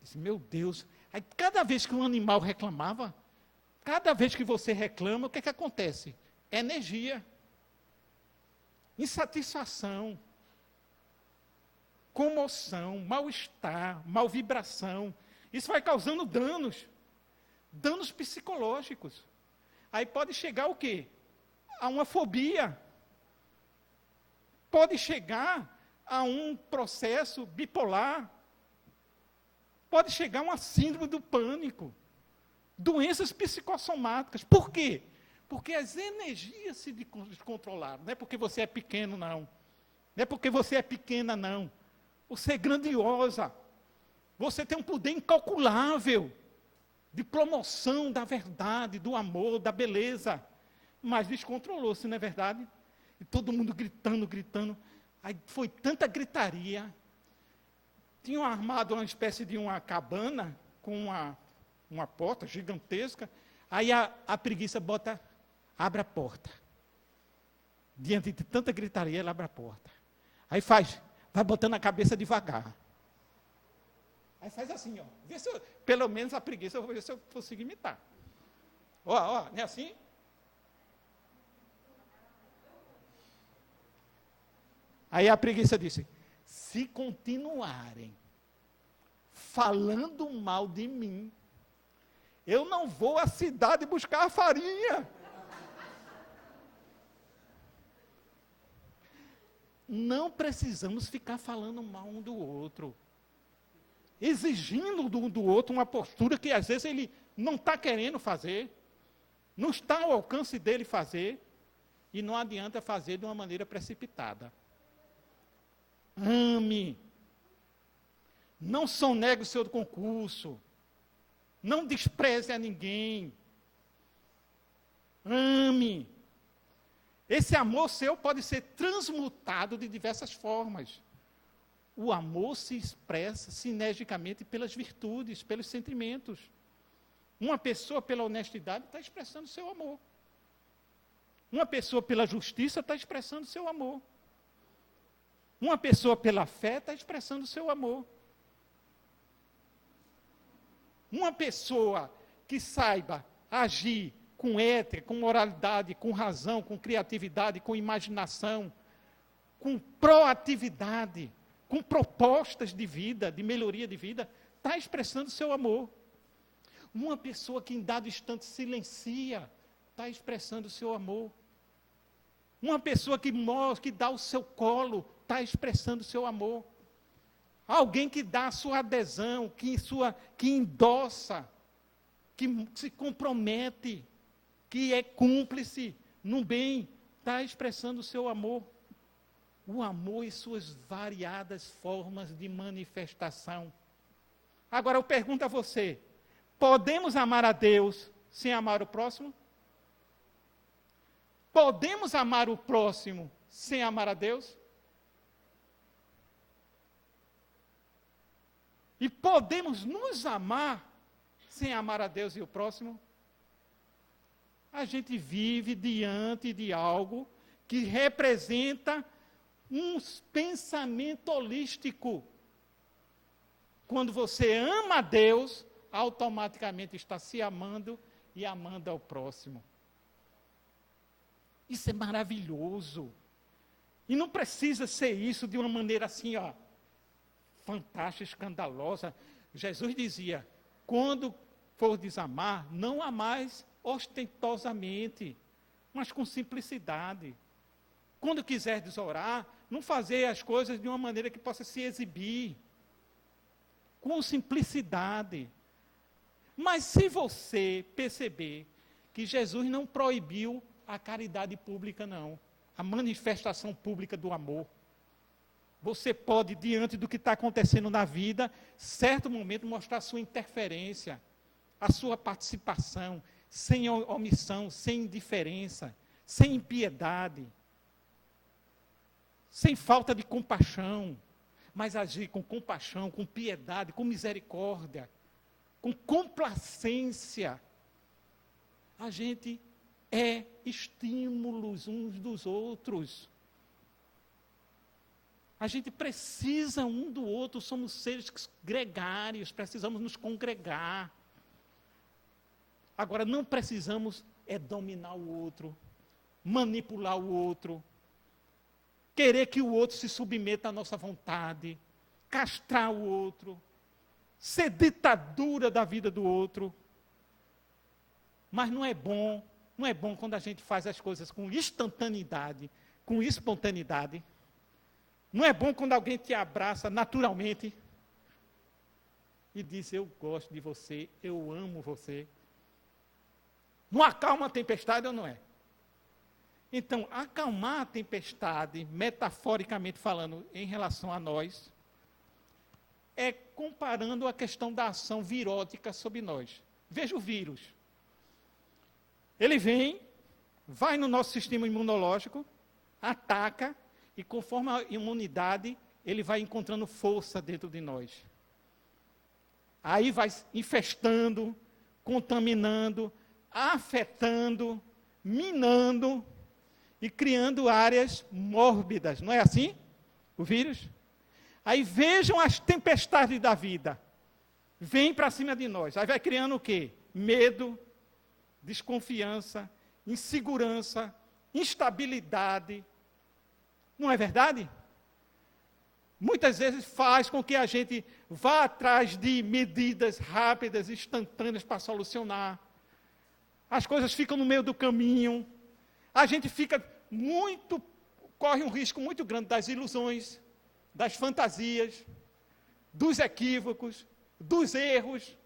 disse, meu Deus. Aí cada vez que um animal reclamava, cada vez que você reclama, o que é que acontece? Energia, insatisfação, comoção, mal-estar, mal-vibração. Isso vai causando danos psicológicos. Aí pode chegar o quê? A uma fobia. Pode chegar a um processo bipolar. Pode chegar a uma síndrome do pânico. Doenças psicossomáticas. Por quê? Porque as energias se descontrolaram. Não é porque você é pequeno, não. Não é porque você é pequena, não. Você é grandiosa. Você tem um poder incalculável de promoção da verdade, do amor, da beleza. Mas descontrolou-se, não é verdade? E todo mundo gritando. Aí foi tanta gritaria. Tinham armado uma espécie de uma cabana com uma porta gigantesca. Aí a preguiça abre a porta. Diante de tanta gritaria, ela abre a porta. Aí vai botando a cabeça devagar. Aí faz assim, ó. Vê se eu, pelo menos a preguiça, eu vou ver se eu consigo imitar. Ó, não é assim? Aí a preguiça disse, se continuarem falando mal de mim, eu não vou à cidade buscar a farinha. Não precisamos ficar falando mal um do outro, exigindo um do outro uma postura que às vezes ele não está querendo fazer, não está ao alcance dele fazer, e não adianta fazer de uma maneira precipitada. Ame. Não sonegue o seu concurso. Não despreze a ninguém. Ame. Esse amor seu pode ser transmutado de diversas formas. O amor se expressa sinergicamente pelas virtudes, pelos sentimentos. Uma pessoa, pela honestidade, está expressando seu amor. Uma pessoa, pela justiça, está expressando seu amor. Uma pessoa, pela fé, está expressando seu amor. Uma pessoa que saiba agir com ética, com moralidade, com razão, com criatividade, com imaginação, com proatividade, com propostas de vida, de melhoria de vida, está expressando seu amor. Uma pessoa que em dado instante silencia, está expressando seu amor. Uma pessoa que dá o seu colo, está expressando seu amor. Alguém que dá a sua adesão, que endossa, que se compromete, que é cúmplice no bem, está expressando o seu amor. O amor e suas variadas formas de manifestação. Agora eu pergunto a você, podemos amar a Deus sem amar o próximo? Podemos amar o próximo sem amar a Deus? E podemos nos amar sem amar a Deus e o próximo? A gente vive diante de algo que representa um pensamento holístico. Quando você ama a Deus, automaticamente está se amando e amando ao próximo. Isso é maravilhoso. E não precisa ser isso de uma maneira assim, fantástica, escandalosa. Jesus dizia, quando for desamar, não amais ostentosamente, mas com simplicidade. Quando quiserdes orar, não fazer as coisas de uma maneira que possa se exibir. Com simplicidade. Mas se você perceber que Jesus não proibiu a caridade pública, não. A manifestação pública do amor. Você pode, diante do que está acontecendo na vida, certo momento, mostrar a sua interferência, a sua participação, sem omissão, sem indiferença, sem impiedade, sem falta de compaixão, mas agir com compaixão, com piedade, com misericórdia, com complacência. A gente é estímulos uns dos outros. A gente precisa um do outro, somos seres gregários, precisamos nos congregar. Agora, não precisamos dominar o outro, manipular o outro, querer que o outro se submeta à nossa vontade, castrar o outro, ser ditadura da vida do outro. Mas não é bom quando a gente faz as coisas com instantaneidade, com espontaneidade. Não é bom quando alguém te abraça naturalmente e diz, eu gosto de você, eu amo você. Não acalma a tempestade ou não é? Então, acalmar a tempestade, metaforicamente falando, em relação a nós, é comparando a questão da ação virótica sobre nós. Veja o vírus. Ele vem, vai no nosso sistema imunológico, ataca, e conforme a imunidade, ele vai encontrando força dentro de nós. Aí vai infestando, contaminando, afetando, minando e criando áreas mórbidas. Não é assim? O vírus? Aí vejam as tempestades da vida. Vem para cima de nós. Aí vai criando o quê? Medo, desconfiança, insegurança, instabilidade. Não é verdade? Muitas vezes faz com que a gente vá atrás de medidas rápidas, instantâneas para solucionar. As coisas ficam no meio do caminho. A gente corre um risco muito grande das ilusões, das fantasias, dos equívocos, dos erros.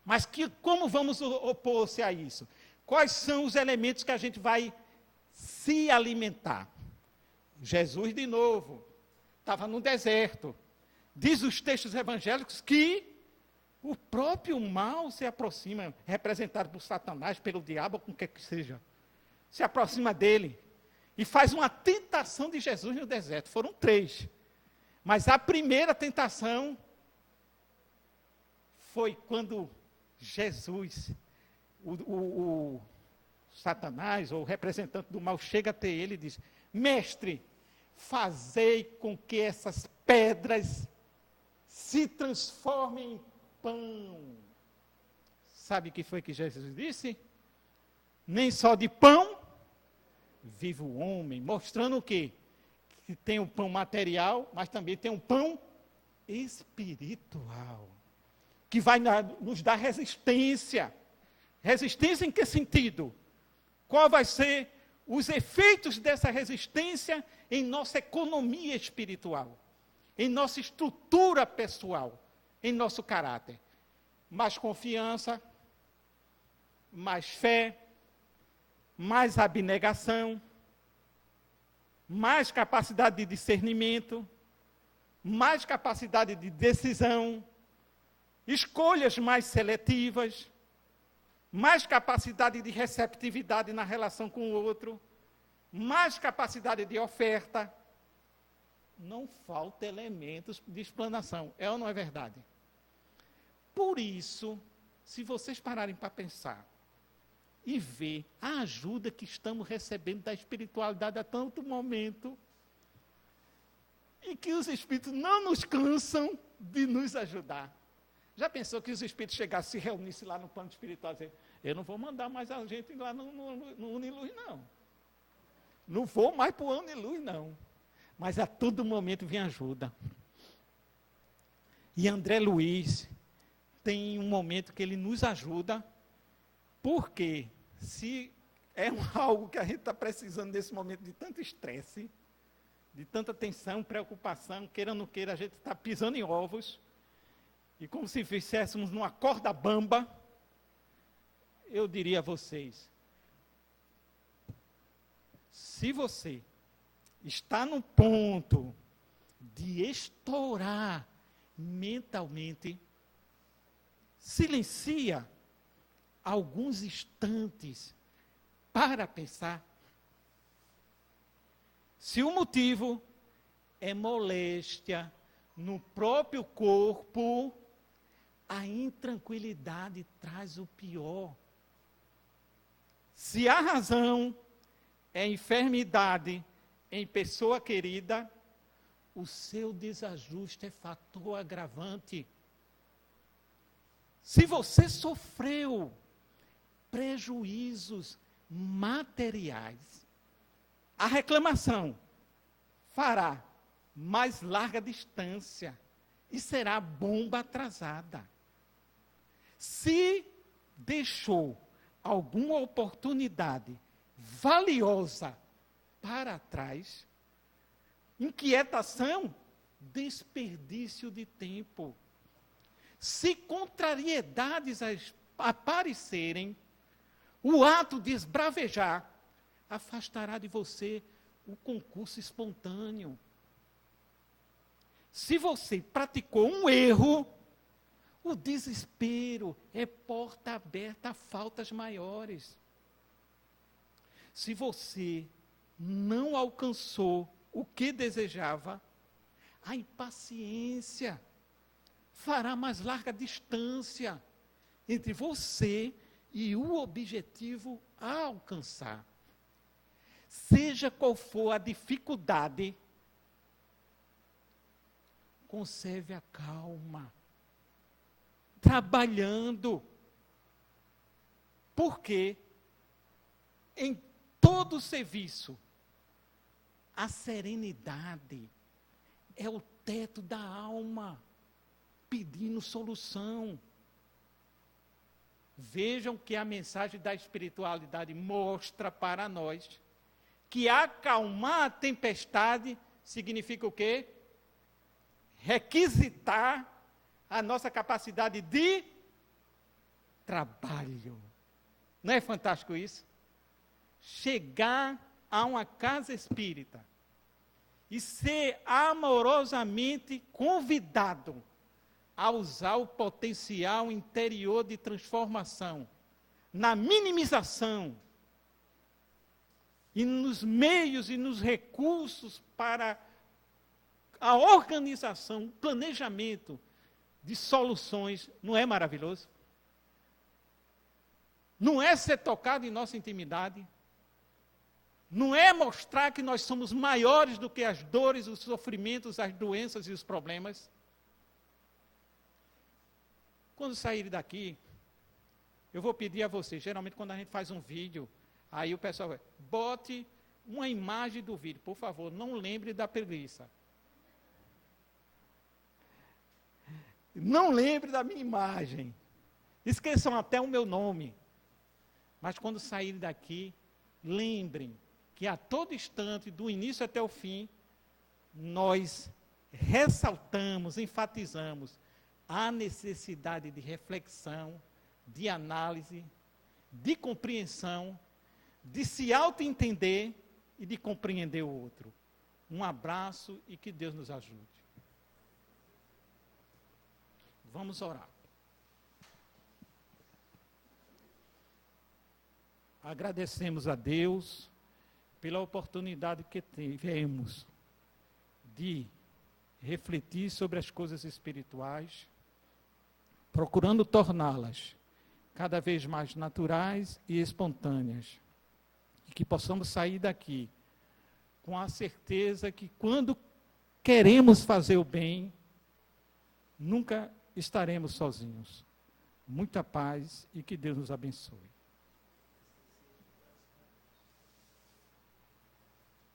Mas como vamos opor-se a isso? Quais são os elementos que a gente vai se alimentar? Jesus, de novo, estava no deserto. Diz os textos evangélicos que o próprio mal se aproxima, representado por Satanás, pelo diabo, ou com o que seja. Se aproxima dele e faz uma tentação de Jesus no deserto. Foram 3. Mas a primeira tentação foi quando Jesus, o Satanás, ou o representante do mal, chega até ele e diz, mestre, fazei com que essas pedras se transformem em pão. Sabe o que foi que Jesus disse? Nem só de pão vive o homem, mostrando o quê? que tem o pão material, mas também tem um pão espiritual, que vai nos dar resistência. Resistência em que sentido? Qual vai ser os efeitos dessa resistência em nossa economia espiritual, em nossa estrutura pessoal, em nosso caráter? Mais confiança, mais fé, mais abnegação, mais capacidade de discernimento, mais capacidade de decisão, escolhas mais seletivas, mais capacidade de receptividade na relação com o outro, mais capacidade de oferta. Não falta elementos de explanação, é ou não é verdade? Por isso, se vocês pararem para pensar e ver a ajuda que estamos recebendo da espiritualidade a tanto momento, e que os espíritos não nos cansam de nos ajudar. Já pensou que os espíritos chegassem, se reunissem lá no plano espiritual e dizer, eu não vou mandar mais a gente lá no Uniluz, não. Não vou mais para o Uniluz, não. Mas a todo momento vem ajuda. E André Luiz tem um momento que ele nos ajuda, porque se é algo que a gente está precisando nesse momento de tanto estresse, de tanta tensão, preocupação, queira ou não queira, a gente está pisando em ovos, e como se fizéssemos numa corda bamba, eu diria a vocês, se você está no ponto de estourar mentalmente, silencia alguns instantes para pensar. Se o motivo é moléstia no próprio corpo, a intranquilidade traz o pior. Se a razão é enfermidade em pessoa querida, o seu desajuste é fator agravante. Se você sofreu prejuízos materiais, a reclamação fará mais larga distância e será bomba atrasada. Se deixou alguma oportunidade valiosa para trás, inquietação, desperdício de tempo. Se contrariedades aparecerem, o ato de esbravejar afastará de você o concurso espontâneo. Se você praticou um erro, o desespero é porta aberta a faltas maiores. Se você não alcançou o que desejava, a impaciência fará mais larga distância entre você e o objetivo a alcançar. Seja qual for a dificuldade, conserve a calma, trabalhando, porque em todo serviço, a serenidade é o teto da alma, pedindo solução. Vejam que a mensagem da espiritualidade mostra para nós que acalmar a tempestade significa o quê? Requisitar a nossa capacidade de trabalho. Não é fantástico isso? Chegar a uma casa espírita e ser amorosamente convidado a usar o potencial interior de transformação, na minimização, e nos meios e nos recursos para a organização, planejamento de soluções, não é maravilhoso? Não é ser tocado em nossa intimidade? Não é mostrar que nós somos maiores do que as dores, os sofrimentos, as doenças e os problemas? Quando saírem daqui, eu vou pedir a vocês, geralmente quando a gente faz um vídeo, aí o pessoal vai, bote uma imagem do vídeo. Por favor, não lembre da preguiça. Não lembre da minha imagem. Esqueçam até o meu nome. Mas quando saírem daqui, lembrem que a todo instante, do início até o fim, nós ressaltamos, enfatizamos a necessidade de reflexão, de análise, de compreensão, de se auto-entender e de compreender o outro. Um abraço e que Deus nos ajude. Vamos orar. Agradecemos a Deus pela oportunidade que tivemos de refletir sobre as coisas espirituais, procurando torná-las cada vez mais naturais e espontâneas. E que possamos sair daqui com a certeza que quando queremos fazer o bem, nunca estaremos sozinhos. Muita paz e que Deus nos abençoe.